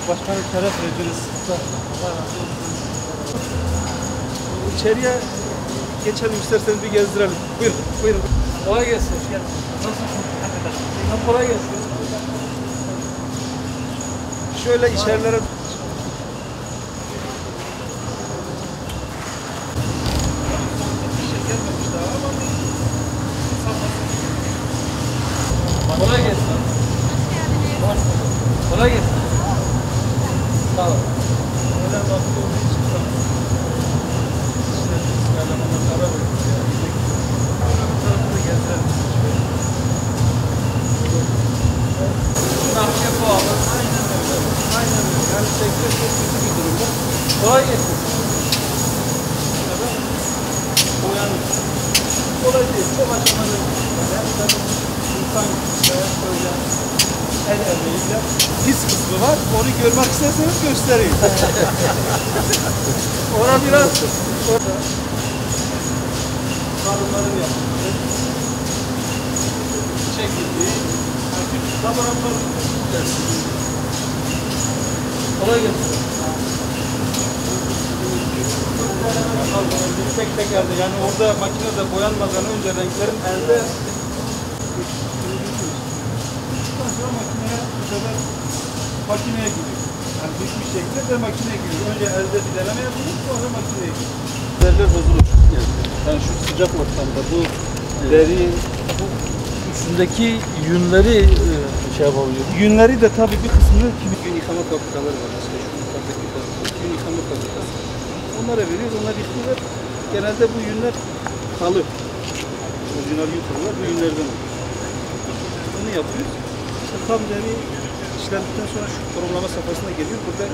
Başkanım şeref verdiniz. İçeriye geçelim isterseniz bir gezdirelim. Buyurun, buyurun. Kolay gelsin. Hoş geldin. Nasılsın? Kolay gelsin. Şöyle içerilere... Kolay gelsin. Kolay gelsin. Sağ olun. Öyle vakti olduğu için Nakşe pahalı. aynen öyle. Aynen öyle. Yani sektör çok kötü bir durumda. Kolay gelsin. Kolay değil. Çok aşamalı. Yani tabii insan böyle el emeğiyle pis kısmı var. Onu görmek isterseniz göstereyim. Ona biraz orada kadınların yaptığı çekildiği laboratuvar dersleri. Kolay gelsin. Tek tek elde yani orada makinede boyanmadan önce renklerin elde sonra makineye bu sefer makineye gidiyor. Yani düşmüş şekilde de makineye gidiyor. Önce elde bir deneme yapılır sonra makineye gidiyor. Derler bozulur. Yani şu sıcak ortamda bu deri Üstündeki yünleri şey yapabiliyor. yünleri de tabii bir kısmını gün yıkama fabrikaları var. İşte şu yukarıdaki gün yıkama fabrikası. Onlara veriyoruz. Onlar yıkıyorlar. Genelde bu yünler kalı. Orijinal yün kurullar bu yünlerden olur. Bunu yapıyoruz. İşte tam deri işlendikten sonra şu korumlama safhasına geliyor. Burada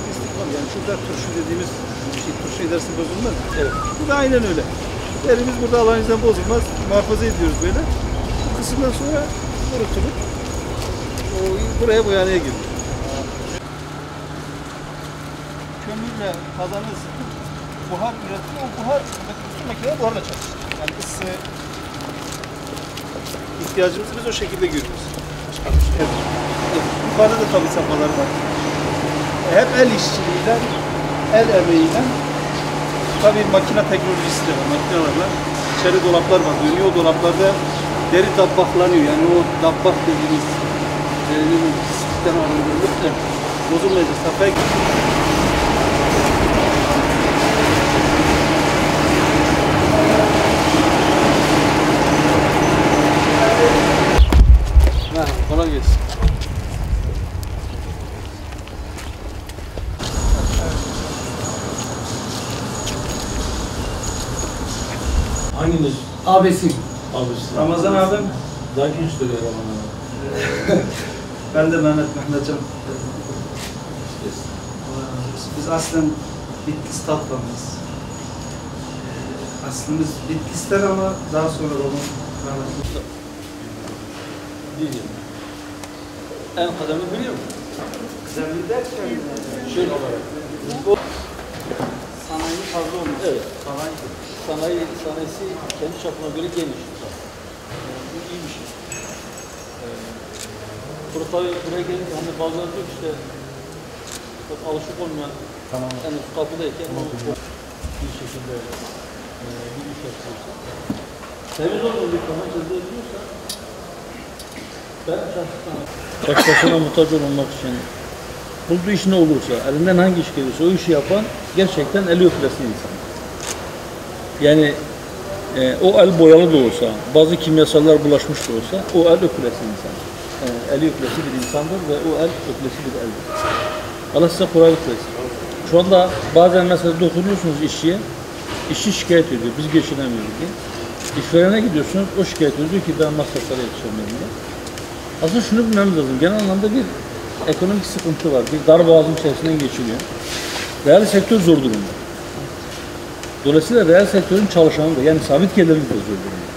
pislik var. Yani şurada turşu dediğimiz şey, turşu edersin bozulmaz. Evet. Bu da aynen öyle. Derimiz burada alanınızdan bozulmaz. Muhafaza ediyoruz böyle. Bu kısımdan sonra kurutulup buraya boyanaya giriyor. Kömürle kazanı ısıtıp buhar üretiyor. O buhar bütün makineler buharla çalışır. Yani ısı ihtiyacımızı biz o şekilde görüyoruz. Evet. Yukarıda da tabii safhalar var. Hep el işçiliğiyle, el emeğiyle tabii makine teknolojisi de var. Makinelerle içeri dolaplar var. Dönüyor o dolaplarda deri dabbaklanıyor. Yani o dabbak dediğimiz derinin pislikten arındırılıp da bozulmayacak safhaya Kolay gelsin. Hanginiz? Abisi. Abisi. Ramazan abim. Daha genç duruyor Ramazan. Ben de Mehmetcan. Biz aslen Bitlis Tatvanlıyız. Aslımız Bitlisler ama daha sonra babam rahmetli. Diyeceğim. En kademli biliyor musun? Kıdemli derken Şöyle olarak. sanayi fazla olmuş. Evet. Sanayisi kendi çapına göre geniş. Bu iyi bir şey. Tabii buraya gelince hani bazıları diyor ki işte çok alışık olmayan yani kapıdayken bir şekilde bir iş yapıyorsa temiz olmadığı zaman ceza ediyorsa ben şahsen başkasına muhtaç olmamak için bulduğu iş ne olursa, elinden hangi iş gelirse o işi yapan gerçekten eli öpülesi insan. Yani o el boyalı da olsa, bazı kimyasallar bulaşmış da olsa o el öpülesi insan. Eli öpülesi bir insandır ve o el öpülesi bir eldir. Allah size kolaylık versin. Şu anda bazen mesela dokunuyorsunuz işçiye, işçi şikayet ediyor, biz geçinemiyoruz diye. İşverene gidiyorsunuz, o şikayet ediyor ki ben masraflara yetişemiyorum diye. Aslında şunu bilmemiz lazım, genel anlamda bir ekonomik sıkıntı var, bir darboğazın içerisinden geçiliyor. Reel sektör zor durumda. Dolayısıyla reel sektörün çalışanı da, yani sabit gelirimiz de zor durumda.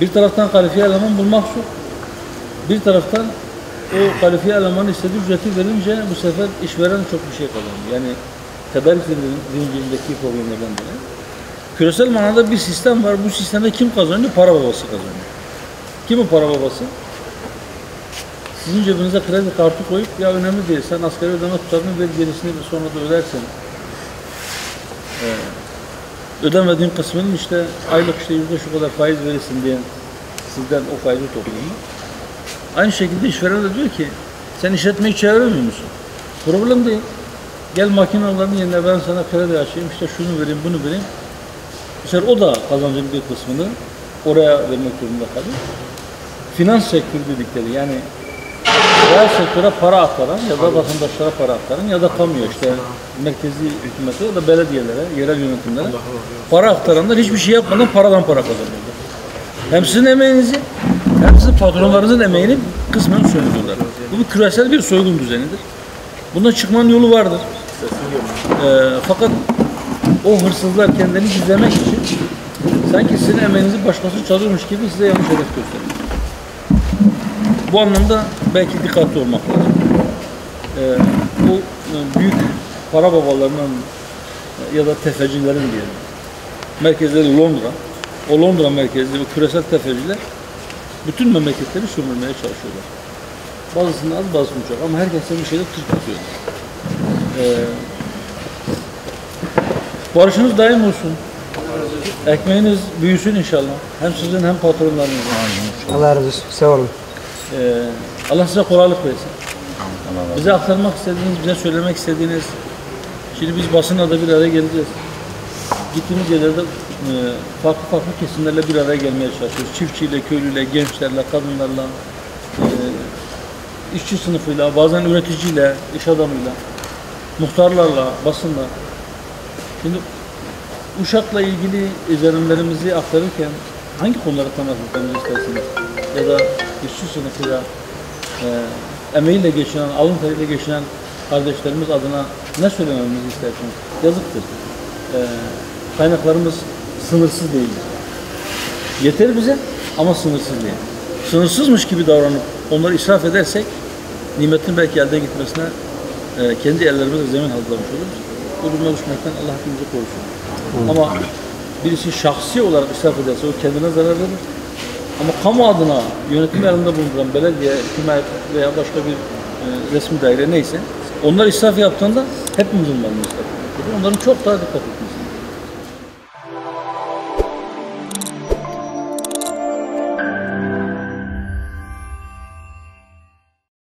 Bir taraftan kalifiye eleman bulmak zor, bir taraftan o kalifiye elemanın istediği ücreti verince bu sefer işveren çok bir şey kazanıyor. Yani tedarik zincirindeki problemlerden dolayı. Küresel manada bir sistem var, bu sistemde kim kazanıyor? Para babası kazanıyor. Kim o para babası? sizin cebinize kredi kartı koyup ya önemli değil sen asgari ödeme tutarını ver gerisini bir sonra da ödersen. Ödemediğin kısmının işte aylık işte %, şu kadar faiz verirsin diye sizden o faizi topluyor. Aynı şekilde işveren de diyor ki sen işletmeyi çeviremiyor musun? Problem değil. Gel makinelerin yerine ben sana kredi açayım, işte şunu vereyim, bunu vereyim. Mesela o da kazancın bir kısmını oraya vermek durumunda kalıyor. Finans sektörü dedikleri yani reel sektöre para aktaran ya da vatandaşlara para aktaran ya da kamuya işte merkezi hükümete ya da belediyelere, yerel yönetimlere para aktaranlar hiçbir şey yapmadan paradan para kazanıyorlar. Hem sizin emeğinizi hem sizin patronlarınızın emeğini kısmen sömürüyorlar. Bu bir küresel bir soygun düzenidir. Bundan çıkmanın yolu vardır. Fakat o hırsızlar kendilerini gizlemek için sanki sizin emeğinizi başkası çalıyormuş gibi size yanlış hedef gösteriyor. Bu anlamda belki dikkatli olmak lazım. Bu büyük para babalarının ya da tefecilerin diyelim. Merkezleri Londra. O Londra merkezli ve küresel tefeciler bütün memleketleri sömürmeye çalışıyorlar. Bazısının az, bazısının çok ama herkesten bir şeyde tır tutuyor. Barışınız daim olsun. Ekmeğiniz büyüsün inşallah. Hem sizin hem patronlarınızın. Allah razı olsun. Sağ olun. Allah size kolaylık versin. Bize aktarmak istediğiniz, bize söylemek istediğiniz. Şimdi biz basınla da bir araya geleceğiz. Gittiğimiz yerlerde farklı kesimlerle bir araya gelmeye çalışıyoruz. Çiftçiyle, köylüyle, gençlerle, kadınlarla, işçi sınıfıyla, bazen üreticiyle, iş adamıyla, muhtarlarla, basınla. Şimdi Uşak'la ilgili izlenimlerimizi aktarırken hangi konulara temas etmemizi istersiniz? Ya da işçi sınıfıyla emeğiyle geçinen, alın teriyle geçinen kardeşlerimiz adına ne söylememizi istersiniz? Yazıktır. Kaynaklarımız sınırsız değildir. Yeter bize ama sınırsız değil. Sınırsızmış gibi davranıp onları israf edersek nimetin belki elde gitmesine kendi ellerimizle zemin hazırlamış oluruz. Bu duruma düşmekten Allah hepimizi korusun. Ama birisi şahsi olarak israf ederse o kendine zarar verir. Ama kamu adına yönetim elinde bulunduran belediye, hükümet veya başka bir resmi daire neyse onlar israf yaptığında hepimizin malını israf ediyor. Onların çok daha dikkat etmesi.